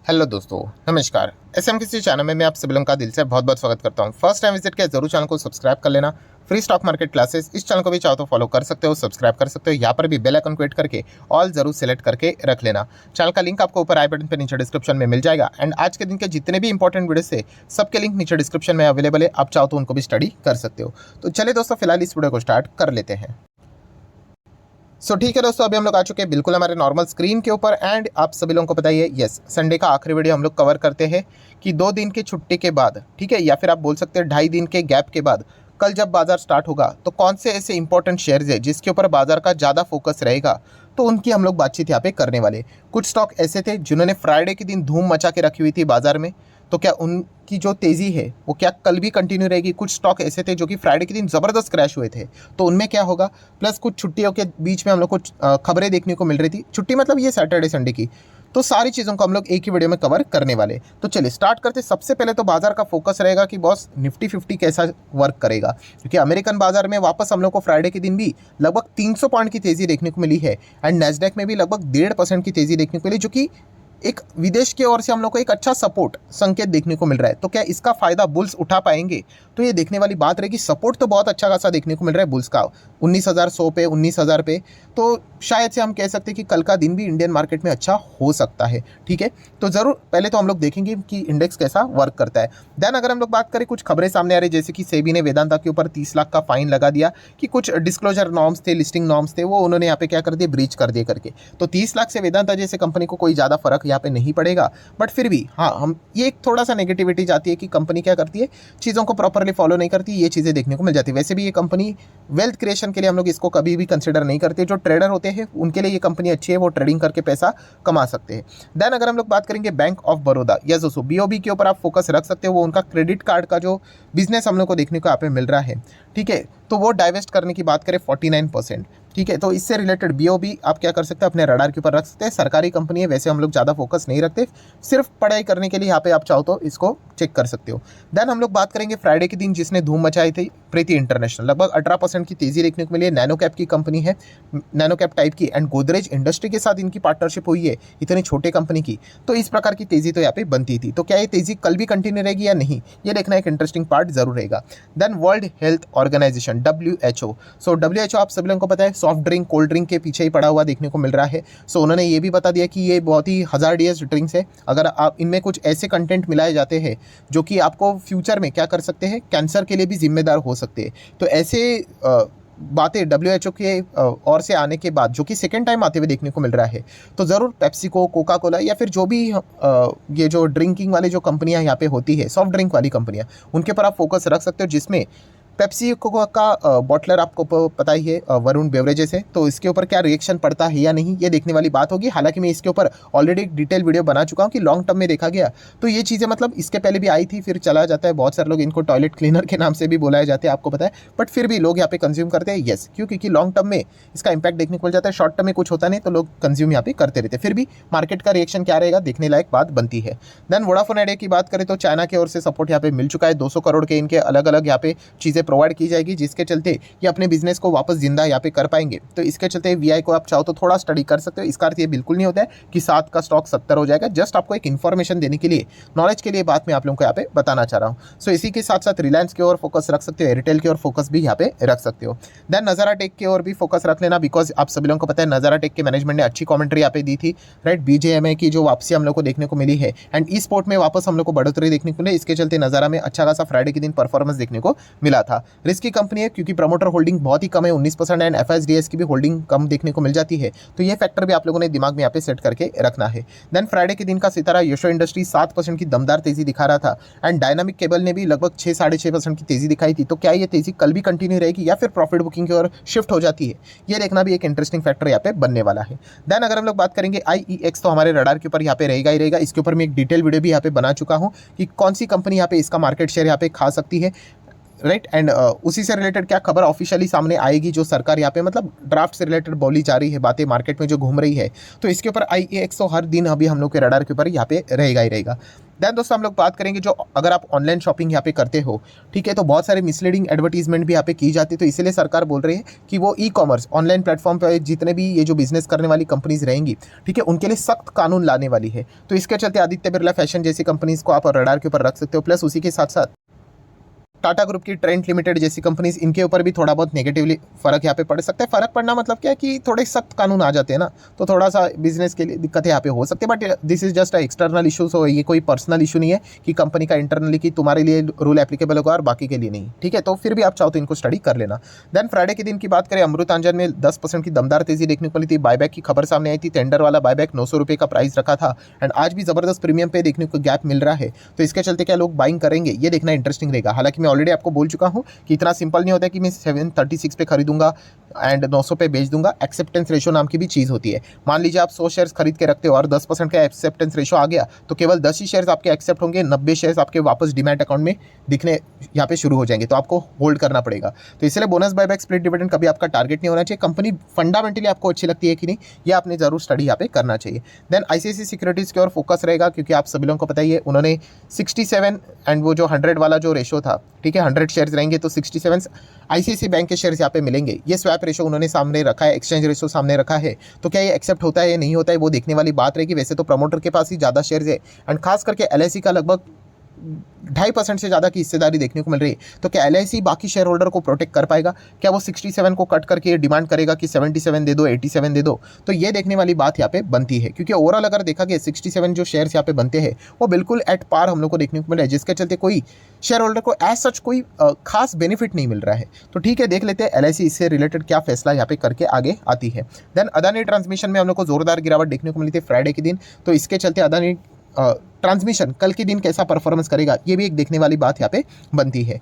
Hello दोस्तों, नमस्कार। SM किसी चैनल में मैं आप सभी लोगों का दिल से बहुत बहुत स्वागत करता हूं। फर्स्ट टाइम विजिट किया जरूर चैनल को सब्सक्राइब कर लेना। फ्री स्टॉक मार्केट क्लासेस इस चैनल को भी चाहो तो फॉलो कर सकते हो, सब्सक्राइब कर सकते हो। यहाँ पर भी बेल आइकन को हिट करके ऑल जरूर सेलेक्ट करके रख लेना। चैनल का लिंक आपको ऊपर आई बटन पे नीचे डिस्क्रिप्शन में मिल जाएगा। एंड आज के दिन के जितने भी इंपॉर्टेंट वीडियो थे सबके लिंक नीचे डिस्क्रिप्शन में अवेलेबल है, आप चाहो तो उनको भी स्टडी कर सकते हो। तो चलिए दोस्तों, फिलहाल इस वीडियो को स्टार्ट कर लेते हैं। ठीक है दोस्तों, अभी हम लोग आ चुके हैं बिल्कुल हमारे नॉर्मल स्क्रीन के ऊपर। एंड आप सभी लोगों को बताइए, यस, संडे का आखिरी वीडियो हम लोग कवर करते हैं कि 2 दिन की छुट्टी के बाद, ठीक है, या फिर आप बोल सकते हैं 2.5 दिन के गैप के बाद कल जब बाजार स्टार्ट होगा तो कौन से ऐसे इंपॉर्टेंट शेयर्स है जिसके ऊपर बाजार का ज़्यादा फोकस रहेगा, तो उनकी हम लोग बातचीत यहाँ पे करने वाले। कुछ स्टॉक ऐसे थे जिन्होंने फ्राइडे के दिन धूम मचा के रखी हुई थी बाजार में, तो क्या उनकी जो तेज़ी है वो क्या कल भी कंटिन्यू रहेगी। कुछ स्टॉक ऐसे थे जो कि फ्राइडे के दिन ज़बरदस्त क्रैश हुए थे, तो उनमें क्या होगा। प्लस कुछ छुट्टियों के बीच में हम लोग को खबरें देखने को मिल रही थी, छुट्टी मतलब ये सैटरडे संडे की। तो सारी चीज़ों को हम लोग एक ही वीडियो में कवर करने वाले। तो चलिए स्टार्ट करते। सबसे पहले तो बाजार का फोकस रहेगा कि बॉस निफ्टी 50 कैसा वर्क करेगा, क्योंकि अमेरिकन बाजार में वापस हम लोग को फ्राइडे के दिन भी लगभग 300 पॉइंट की तेज़ी देखने को मिली है। एंड नैस्डैक में भी लगभग 1.5% की तेज़ी देखने को मिली, जो कि एक विदेश की ओर से हम लोग को एक अच्छा सपोर्ट संकेत देखने को मिल रहा है। तो क्या इसका फायदा बुल्स उठा पाएंगे, तो ये देखने वाली बात रहेगी। सपोर्ट तो बहुत अच्छा खासा देखने को मिल रहा है बुल्स का, 19,100 पे, 19,000 पे। तो शायद से हम कह सकते हैं कि कल का दिन भी इंडियन मार्केट में अच्छा हो सकता है। ठीक है, तो ज़रूर पहले तो हम लोग देखेंगे कि इंडेक्स कैसा वर्क करता है। देन अगर हम लोग बात करें, कुछ खबरें सामने आ रही, जैसे कि सेबी ने वेदांता के ऊपर 30 लाख का फाइन लगा दिया कि कुछ डिस्क्लोजर नॉर्म्स थे, लिस्टिंग नॉर्म्स थे, वो उन्होंने यहाँ पे क्या कर दिए, ब्रीच कर दिए करके। तो 30 लाख से वेदांता जैसे कंपनी को कोई ज़्यादा फर्क यहाँ पे नहीं पड़ेगा। बट फिर भी हाँ, हम ये एक थोड़ा सा नेगेटिविटी जाती है कि कंपनी क्या करती है, चीज़ों को प्रॉपरली फॉलो नहीं करती, ये चीज़ें देखने को मिल जाती है। वैसे भी ये कंपनी वेल्थ क्रिएशन के लिए हम लोग इसको कभी भी कंसिडर नहीं करते। जो ट्रेडर होते हैं उनके लिए ये कंपनी अच्छी है, वो ट्रेडिंग करके पैसा कमा सकते हैं। देन अगर हम लोग बात करेंगे बैंक ऑफ बड़ौदा, यस दोस्तों, बीओबी के ऊपर आप फोकस रख सकते हो। वो उनका क्रेडिट कार्ड का जो बिजनेस हम लोग को देखने को यहाँ पे मिल रहा है, ठीक है, तो वो डाइवेस्ट करने की बात करें 49%, ठीक है, तो इससे रिलेटेड बीओबी आप क्या कर सकते हैं, अपने रडार के ऊपर रख सकते हैं। सरकारी कंपनी है, वैसे हम लोग ज़्यादा फोकस नहीं रखते, सिर्फ पढ़ाई करने के लिए यहाँ पे आप चाहो तो इसको चेक कर सकते हो। देन हम लोग बात करेंगे फ्राइडे के दिन जिसने धूम मचाई थी, प्रीति इंटरनेशनल, लगभग 18% की तेजी देखने को मिली है। नैनो कैप की कंपनी है, नैनो कैप टाइप की, एंड गोदरेज इंडस्ट्री के साथ इनकी पार्टनरशिप हुई है इतनी छोटे कंपनी की, तो इस प्रकार की तेजी तो यहाँ पे बनती थी। तो क्या ये तेजी कल भी कंटिन्यू रहेगी या नहीं, ये देखना एक इंटरेस्टिंग पार्ट जरूर रहेगा। Then World Health Organization WHO, so WHO आप सभी लोगों को पता है सॉफ्ट ड्रिंक, कोल्ड ड्रिंक के पीछे ही पड़ा हुआ देखने को मिल रहा है। सो उन्होंने ये भी बता दिया कि ये बहुत ही हज़ार्डियस ड्रिंक्स है। अगर आप इनमें कुछ ऐसे कंटेंट मिलाए जाते हैं जो कि आपको फ्यूचर में क्या कर सकते हैं, कैंसर के लिए भी जिम्मेदार हो सकते हैं। तो ऐसे बातें WHO के ओर से आने के बाद, जो कि सेकेंड टाइम आते हुए देखने को मिल रहा है, तो ज़रूर पेप्सिको, कोका कोला या फिर जो भी ये जो ड्रिंकिंग वाली जो कंपनियां यहाँ पे होती है, सॉफ्ट ड्रिंक वाली कंपनियां, उनके पर आप फोकस रख सकते हो। जिसमें पेप्सी का बॉटलर आपको पता ही है, वरुण बेवरेजेस है, तो इसके ऊपर क्या रिएक्शन पड़ता है या नहीं, ये देखने वाली बात होगी। हालांकि मैं इसके ऊपर ऑलरेडी एक डिटेल वीडियो बना चुका हूँ कि लॉन्ग टर्म में देखा गया तो ये चीज़ें मतलब इसके पहले भी आई थी, फिर चला जाता है। बहुत सारे लोग इनको टॉयलेट क्लीनर के नाम से भी बुलाए जाते हैं, आपको पता है, बट फिर भी लोग यहाँ पे कंज्यूम करते हैं। येस, क्यों, क्योंकि लॉन्ग टर्म में इसका इंपैक्ट देखने को मिल जाता है, शॉर्ट टर्म में कुछ होता नहीं, तो लोग कंज्यूम यहाँ पे करते रहते हैं। फिर भी मार्केट का रिएक्शन क्या रहेगा, देखने लायक बात बनती है। देन वोडाफोन आइडिया की बात करें तो चाइना की ओर से सपोर्ट यहाँ पे मिल चुका है, 200 करोड़ के इनके अलग अलग यहाँ पे चीज़ें प्रोवाइड की जाएगी, जिसके चलते ये अपने बिजनेस को वापस जिंदा यहाँ पे कर पाएंगे। तो इसके चलते वीआई को आप चाहो तो थोड़ा स्टडी कर सकते हो। इसका अर्थ ये बिल्कुल नहीं होता है कि 7 का स्टॉक 70 हो जाएगा, जस्ट आपको एक इन्फॉर्मेशन देने के लिए, नॉलेज के लिए बात मैं आप लोगों को यहाँ पे बताना चाह रहा हूँ। सो इसी के साथ साथ रिलायंस की ओर फोकस रख सकते हो, एयरटेल की ओर फोकस भी यहाँ पे रख सकते हो। देन नजारा टेक की ओर भी फोकस रख लेना, बिकॉज आप सभी लोगों को पता है नजारा टेक के मैनेजमेंट ने अच्छी कॉमेंट्री यहाँ पे दी थी, राइट। BJMI की जो वापसी हम लोग को देखने को मिली है, एंड ई स्पोर्ट में वापस हम लोग को बढ़ोतरी देखने को मिली, इसके चलते नजारा में अच्छा खासा फ्राइडे के दिन परफॉर्मेंस देखने को मिला था। रिस्की कंपनी है क्योंकि प्रमोटर होल्डिंग बहुत ही कम है, 19%, एंड FSDS की भी होल्डिंग कम देखने को मिल जाती है, तो ये फैक्टर भी आप लोगों ने दिमाग में यहाँ पे सेट करके रखना है। देन फ्राइडे के दिन का सितारा यशो इंडस्ट्री 7% की दमदार तेजी दिखा रहा था, एंड डायनामिक केबल ने भी लगभग 6-6.5% की तेजी दिखाई थी। तो क्या ये तेजी कल भी कंटिन्यू रहेगी या फिर प्रॉफिट बुकिंग की ओर शिफ्ट हो जाती है, ये देखना भी एक इंटरेस्टिंग फैक्टर यहाँ पे बनने वाला है। देन अगर हम लोग बात करेंगे IEX, तो हमारे रडार के ऊपर यहाँ पे रहेगा ही रहेगा। इसके ऊपर मैं एक डिटेल वीडियो भी यहाँ पे बना चुका हूँ कि कौन सी कंपनी यहाँ पे इसका मार्केट शेयर यहाँ पे खा सकती है। राइट। एंड उसी से रिलेटेड क्या खबर ऑफिशियली सामने आएगी, जो सरकार यहाँ पे मतलब ड्राफ्ट से रिलेटेड बोली जा रही है, बातें मार्केट में जो घूम रही है, तो इसके ऊपर IEX तो हर दिन अभी हम लोग के रडार के ऊपर यहाँ पे रहेगा ही रहेगा। देन दोस्तों हम लोग बात करेंगे जो अगर आप ऑनलाइन शॉपिंग यहाँ पे करते हो, ठीक है, तो बहुत सारे मिसलीडिंग एडवर्टीजमेंट भी यहाँ पे की जाती है। तो इसीलिए सरकार बोल रही है कि वो ई-कॉमर्स ऑनलाइन प्लेटफॉर्म पे जितने भी ये जो बिजनेस करने वाली कंपनीज रहेंगी, ठीक है, उनके लिए सख्त कानून लाने वाली है। तो इसके चलते आदित्य बिरला फैशन जैसी कंपनीज को आप रडार के ऊपर रख सकते हो। प्लस उसी के साथ साथ टाटा ग्रुप की ट्रेंट लिमिटेड जैसी कंपनीज, इनके ऊपर भी थोड़ा बहुत नेगेटिवली फर्क यहाँ पे पड़ सकता है। फर्क पड़ना मतलब क्या है कि थोड़े सख्त कानून आ जाते हैं ना, तो थोड़ा सा बिजनेस के लिए दिक्कतें यहाँ पे हो सकती है। But this is just a external issue, so ये कोई पर्सनल इशू नहीं है कि कंपनी का इंटरनली कि तुम्हारे लिए रूल एप्लीकेबल होगा और बाकी के लिए नहीं, ठीक है। तो फिर भी आप चाहो तो इनको स्टडी कर लेना। देन फ्राइडे के दिन की बात करें, अमृत आंजन में 10% की दमदार तेजी देखने को मिली थी। बायबैक की खबर सामने आई थी, टेंडर वाला बायबैक 900 रुपये का प्राइस रखा था एंड आज भी जबरदस्त प्रीमियम पे देखने को गैप मिल रहा है। तो इसके चलते क्या लोग बाइंग करेंगे, ये देखना इंटरेस्टिंग रहेगा। हालांकि मैं ऑलरेडी आपको बोल चुका हूं कि इतना सिंपल नहीं होता है कि मैं 736 पे खरीदूंगा एंड 900 पे बेच दूंगा। एक्सेप्टेंस रेशो नाम की भी चीज़ होती है। मान लीजिए आप 100 शेयर्स खरीद के रखते हो और 10% का एक्सेप्टेंस रेशो आ गया, तो केवल 10 ही शेयर्स आपके एक्सेप्ट होंगे, 90 शेयर्स आपके वापस डीमैट अकाउंट में दिखने यहाँ पे शुरू हो जाएंगे। तो आपको होल्ड करना पड़ेगा। तो इसलिए बोनस बायबैक स्प्लिट डिविडेंड कभी आपका टारगेट नहीं होना चाहिए। कंपनी फंडामेंटली आपको अच्छी लगती है कि नहीं, ये आपने जरूर स्टडी यहाँ पे करना चाहिए। देन ICICI सिक्योरिटीज़ की ओर फोकस रहेगा, क्योंकि आप सभी लोगों को पता ही है उन्होंने 67 एंड वो जो 100 वाला जो रेशो था, ठीक है, 100 शेयर्स रहेंगे तो 67 ICICI बैंक के शेयर्स यहाँ पे मिलेंगे। ये स्वैप रेशो उन्होंने सामने रखा है, एक्सचेंज रेशो सामने रखा है। तो क्या ये एक्सेप्ट होता है या नहीं होता है, वो देखने वाली बात रहेगी। वैसे तो प्रमोटर के पास ही ज़्यादा शेयर्स है एंड खास करके LIC का लगभग 2.5% से ज़्यादा की हिस्सेदारी देखने को मिल रही है। तो क्या LIC बाकी शेयर होल्डर को प्रोटेक्ट कर पाएगा? क्या वो 67 को कट करके डिमांड करेगा कि 77 दे दो, 87 दे दो? तो ये देखने वाली बात यहाँ पे बनती है, क्योंकि ओवरऑल अगर देखा गया 67 जो शेयर्स यहाँ पे बनते हैं वो बिल्कुल एट पार हम लोग को देखने को मिल रहा है, जिसके चलते कोई शेयर होल्डर को एज सच कोई खास बेनिफिट नहीं मिल रहा है। तो ठीक है, देख लेते हैं LIC इससे रिलेटेड क्या फैसला यहाँ पे करके आगे आती है। देन अदानी ट्रांसमिशन में हम लोग को जोरदार गिरावट देखने को मिली थी फ्राइडे के दिन। तो इसके चलते अदानी ट्रांसमिशन कल के दिन कैसा परफॉर्मेंस करेगा, ये भी एक देखने वाली बात यहाँ पे बनती है।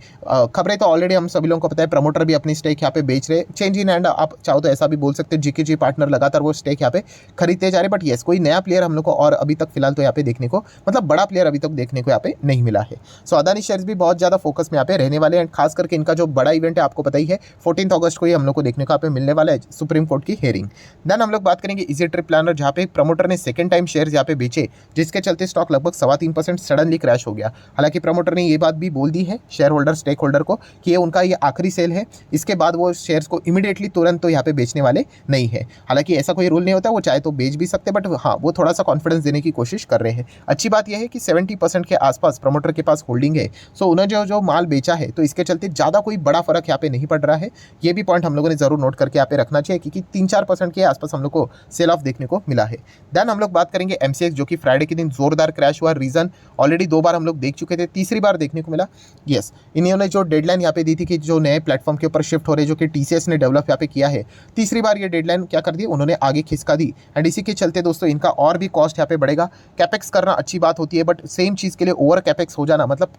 खबरें तो ऑलरेडी हम सभी लोगों को पता है, प्रमोटर भी अपनी स्टेक यहाँ पे बेच रहे, चेंज इन हैंड आप चाहो तो ऐसा भी बोल सकते हैं। GKG पार्टनर लगातार वो स्टेक यहाँ पे खरीदते जा रहे। बट येस, कोई नया प्लेयर हम लोग को और अभी तक फिलहाल तो यहाँ पे देखने को, मतलब बड़ा प्लेयर अभी तक देखने को यहाँ पे नहीं मिला है। सो अदानी शेयर्स भी बहुत ज़्यादा फोकस में यहाँ पे रहने वाले हैं। खास करके इनका जो बड़ा इवेंट है आपको पता ही है, 14 अगस्त को ही हम लोग को देखने को यहाँ पे मिलने वाला है, सुप्रीम कोर्ट की हेयरिंग। देन हम लोग बात करेंगे इजी ट्रिप प्लानर, जहाँ पे प्रमोटर ने सेकंड टाइम शेयर्स यहाँ पे बेचे, जिसके चलते स्टॉक लगभग 3.25% सडनली क्रैश हो गया। हालांकि प्रमोटर ने ये बात भी बोल दी है शेयर होल्डर, स्टेक होल्डर को कि ये उनका ये आखिरी सेल है, इसके बाद वो शेयर्स को इमीडिएटली तुरंत तो यहाँ पे बेचने वाले नहीं है। हालांकि ऐसा कोई रूल नहीं होता, वो चाहे तो बेच भी सकते, बट हाँ वो थोड़ा सा कॉन्फिडेंस देने की कोशिश कर रहे हैं। अच्छी बात यह है कि 70% के आसपास प्रमोटर के पास होल्डिंग है। सो उन्होंने जो माल बेचा है, तो इसके चलते ज़्यादा कोई बड़ा फर्क यहाँ पे नहीं पड़ रहा है। ये भी पॉइंट हम लोगों ने जरूर नोट करके यहाँ पे रखना चाहिए, क्योंकि 3-4% के आसपास हम लोग को सेल ऑफ देखने को मिला है। देन हम लोग बात करेंगे MCX, जो कि फ्राइडे के दिन जोरदार क्रैश हुआ। रीजन ऑलरेडी 2 बार हम लोग देख चुके थे, तीसरी बार देखने को मिला। यस, इन्होंने जो डेडलाइन यहाँ पे दी थी कि जो नए प्लेटफॉर्म के ऊपर शिफ्ट हो रहे, जो कि TCS ने डेवलप यहाँ पे किया है, तीसरी बार ये डेडलाइन क्या कर दी, उन्होंने आगे खिसका दी। एंड इसी के चलते दोस्तों इनका और भी कॉस्ट यहाँ पे बढ़ेगा। कैपेक्स करना अच्छी बात होती है, बट सेम चीज़ के लिए ओवर कैपेक्स हो जाना मतलब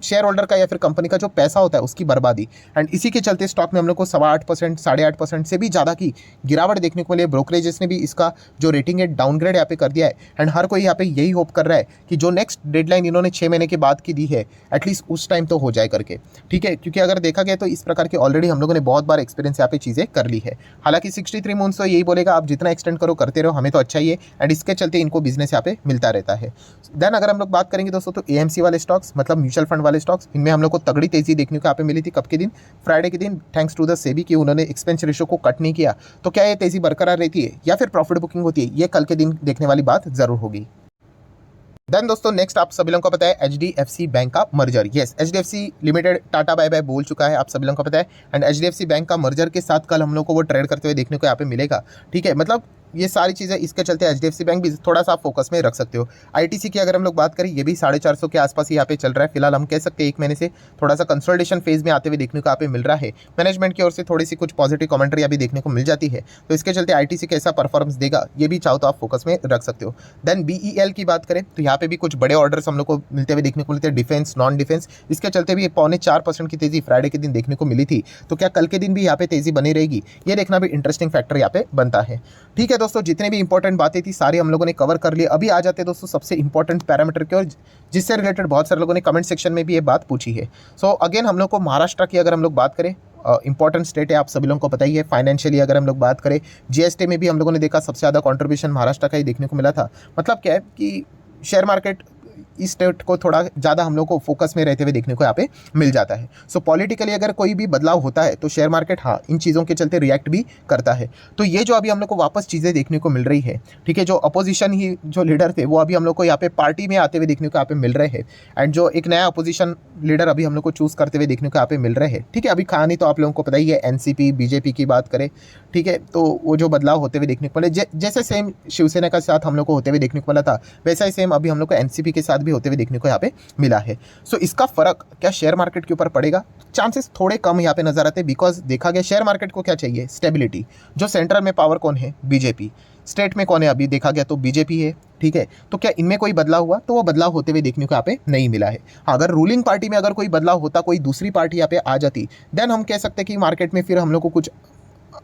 शेयर होल्डर का या फिर कंपनी का जो पैसा होता है उसकी बर्बादी। एंड इसी के चलते स्टॉक में हम लोग को 8.25%, 8.5% से भी ज़्यादा की गिरावट देखने को मिली। ब्रोकरेजेस ने भी इसका जो रेटिंग है डाउनग्रेड यहाँ पे कर दिया है। एंड हर कोई यहाँ पे यही होप कर रहा है कि जो नेक्स्ट डेडलाइन इन्होंने 6 महीने के बाद की दी है, एटलीस्ट उस टाइम तो हो जाए करके, ठीक है। क्योंकि अगर देखा गया तो इस प्रकार के ऑलरेडी हम लोगों ने बहुत बार एक्सपीरियंस यहाँ पे चीज़ें कर ली है। हालांकि 63 मंथ्स तो यही बोलेगा आप जितना एक्सटेंड करो करते रहो, हमें तो अच्छा ही है। एंड इसके चलते इनको बिजनेस यहाँ पे मिलता रहता है। देन अगर हम लोग बात करेंगे दोस्तों, तो AMC वाले स्टॉक्स, मतलब म्यूचुअल फंड वाले स्टॉक्स, इनमें हम लोग को तगड़ी तेजी देखने को यहाँ पे मिली थी। कब के दिन, फ्राइडे के दिन, थैंक्स टू द सेबी कि उन्होंने एक्सपेंस रेशो को कट नहीं किया। तो क्या ये तेजी बरकरार रहती है या फिर प्रॉफिट बुकिंग होती है, ये कल के दिन देखने वाली बात जरूर होगी। देन दोस्तों नेक्स्ट आप सभी लोगों को पता है HDFC बैंक का merger. Yes, HDFC limited tata bye bye बोल चुका है, आप सभी लोगों को पता है। एंड HDFC बैंक का मर्जर के साथ कल हम लोग को वो ट्रेड करते हुए देखने को यहाँ पे मिलेगा, ठीक है। मतलब ये सारी चीज़ें इसके चलते HDFC बैंक भी थोड़ा सा फोकस में रख सकते हो। ITC की अगर हम लोग बात करें, ये भी 450 के आसपास ही यहाँ पे चल रहा है। फिलहाल हम कह सकते हैं 1 महीने से थोड़ा सा कंसोलिडेशन फेज में आते हुए देखने को यहाँ पे मिल रहा है। मैनेजमेंट की ओर से थोड़ी सी कुछ पॉजिटिव कमेंट्री अभी देखने को मिल जाती है। तो इसके चलते ITC कैसा परफॉर्मेंस देगा, ये भी चाहो तो आप फोकस में रख सकते हो। देन BEL की बात करें तो यहाँ पे भी कुछ बड़े ऑर्डर्स हम लोग को मिलते हुए देखने को मिलते हैं, डिफेंस, नॉन डिफेंस। इसके चलते भी 4.25% की तेजी फ्राइडे के दिन देखने को मिली थी। तो क्या कल के दिन भी यहाँ पे तेजी बनी रहेगी, ये देखना भी इंटरेस्टिंग फैक्टर यहाँ पे बनता है, ठीक है दोस्तों जितने भी इंपॉर्टेंट बातें थी सारी हम लोगों ने कवर कर ली। अभी आ जाते हैं दोस्तों सबसे इंपॉर्टेंट पैरामीटर के, और जिससे रिलेटेड बहुत सारे लोगों ने कमेंट सेक्शन में भी ये बात पूछी है। सो अगेन हम लोग को महाराष्ट्र की अगर हम लोग बात करें, इंपॉर्टेंट स्टेट है, आप सभी लोगों को पता ही है। फाइनेंशियली अगर हम लोग बात करें, जीएसटी में भी हम लोगों ने देखा सबसे ज़्यादा कंट्रीब्यूशन महाराष्ट्र का ही देखने को मिला था। मतलब क्या है कि शेयर मार्केट इस स्टेट को थोड़ा ज़्यादा हम लोग को फोकस में रहते हुए देखने को यहाँ पे मिल जाता है। सो पॉलिटिकली अगर कोई भी बदलाव होता है तो शेयर मार्केट हाँ इन चीज़ों के चलते रिएक्ट भी करता है। तो ये जो अभी हम लोग को वापस चीज़ें देखने को मिल रही है, ठीक है, जो अपोजिशन ही जो लीडर थे वो अभी हम लोग को यहाँ पे पार्टी में आते हुए देखने को यहाँ पे मिल रहे हैं, एंड जो एक नया अपोजिशन लीडर अभी हम लोग को चूज़ करते हुए देखने को यहाँ पे मिल रहे हैं, ठीक है। अभी कहानी तो आप लोगों को पता ही है, एनसीपी बीजेपी की बात करें, ठीक है, तो वो जो बदलाव होते हुए देखने को मिले, जैसे सेम शिवसेना के साथ हम लोग को होते हुए देखने को मिला था, वैसा ही सेम अभी हम लोग को एनसीपी के साथ भी होते हुए देखने को यहाँ पे मिला है। सो इसका फर्क क्या शेयर मार्केट के ऊपर पड़ेगा? चांसेस थोड़े कम यहाँ पे नजर आते हैं, बिकॉज देखा गया शेयर मार्केट को क्या चाहिए, स्टेबिलिटी। जो सेंट्रल में पावर कौन है, बीजेपी। स्टेट में कौन है, अभी देखा गया तो बीजेपी है, ठीक है। तो क्या इनमें कोई बदलाव हुआ? तो वो बदलाव होते हुए देखने को यहाँ पे नहीं मिला है। अगर रूलिंग पार्टी में अगर कोई बदलाव होता, कोई दूसरी पार्टी यहाँ पे आ जाती, देन हम कह सकते हैं कि मार्केट में फिर हम लोग को कुछ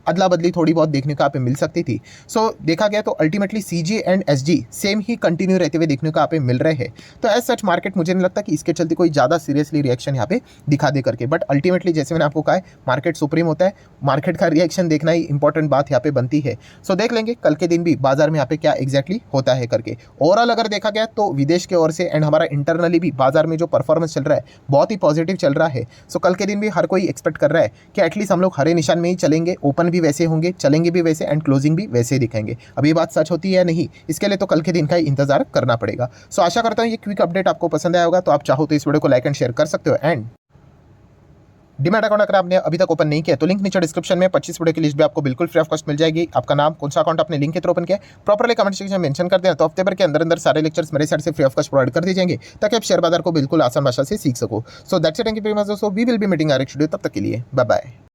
अदला बदली थोड़ी बहुत देखने को यहाँ पे मिल सकती थी। सो देखा गया तो ultimately CG and SG same he continue रहते हुए देखने को यहाँ पे मिल रहे हैं। तो एज सच मार्केट मुझे नहीं लगता कि इसके चलते कोई ज़्यादा सीरियसली रिएक्शन यहाँ पे दिखा दे करके, बट अल्टीमेटली जैसे मैंने आपको कहा है मार्केट सुप्रीम होता है, मार्केट का रिएक्शन देखना ही इंपॉर्टेंट बात यहाँ पे बनती है। सो देख लेंगे कल के दिन भी बाजार में यहाँ पे क्या एग्जैक्टली होता है करके। ओवरऑल अगर देखा गया तो विदेश के ओर से एंड हमारा इंटरनली भी बाजार में जो परफॉर्मेंस चल रहा है बहुत ही पॉजिटिव चल रहा है। सो कल के दिन भी हर कोई एक्सपेक्ट कर रहा है कि एटलीस्ट हम लोग हरे निशान में ही चलेंगे, ओपन भी वैसे होंगे, चलेंगे भी वैसे एंड क्लोजिंग भी वैसे ही दिखेंगे। अब ये बात सच होती है या नहीं, इसके लिए तो कल के दिन का ही इंतजार करना पड़ेगा। सो आशा करता हूँ ये क्विक अपडेट आपको पसंद आया होगा। तो आप चाहो तो इस वीडियो को लाइक एंड शेयर कर सकते हो। एंड डीमैट अकाउंट अगर आपने अभी तक ओपन नहीं किया तो लिंक नीचे डिस्क्रिप्शन में 25 वीडियो की लिस्ट भी आपको बिल्कुल फ्री ऑफ कॉस्ट मिल जाएगी। आपका नाम, कौन सा अकाउंट आपने लिंक के थ्रू ओपन किया, प्रॉपर्ली कमेंट सेक्शन में मेंशन कर देना, तो हफ्ते भर के अंदर सारे लेक्चर्स मेरे साइड से फ्री ऑफ कॉस्ट प्रोवाइड कर दिए जाएंगे, ताकि आप शेयर बाजार को बिल्कुल आसान भाषा से सीख सको। So that's it, thank you very much दोस्तों, we will be meeting next video, तब तक के लिए बाय बाय।